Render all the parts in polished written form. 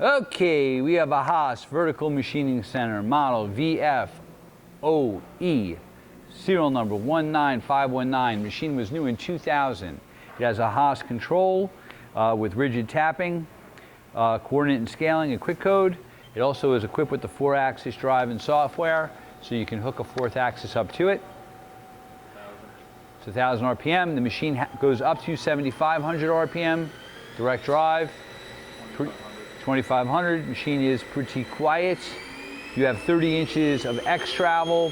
Okay, we have a Haas Vertical Machining Center, model VFOE, serial number 19519. Machine was new in 2000. It has a Haas control with rigid tapping, coordinate and scaling, and quick code. It also is equipped with the 4-axis drive and software, so you can hook a 4th axis up to it. It's 1,000 RPM. The machine goes up to 7,500 RPM, direct drive. 2,500. Machine is pretty quiet. You have 30 inches of X travel,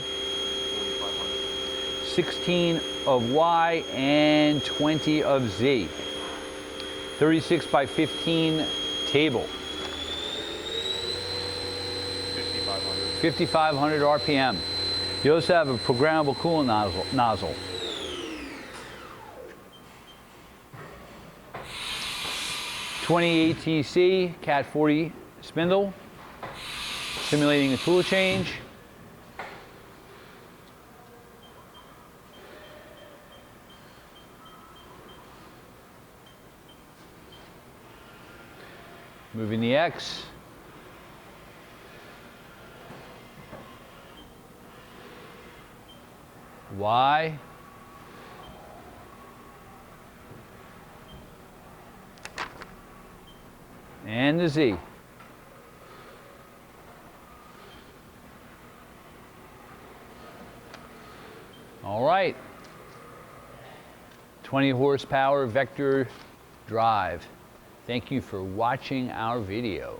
16 of Y, and 20 of Z. 36 by 15 table. 5,500 RPM. You also have a programmable coolant nozzle. 20 ATC Cat 40 spindle, simulating a tool change. Moving the X. Y. And the Z. All right. 20 horsepower vector drive. Thank you for watching our video.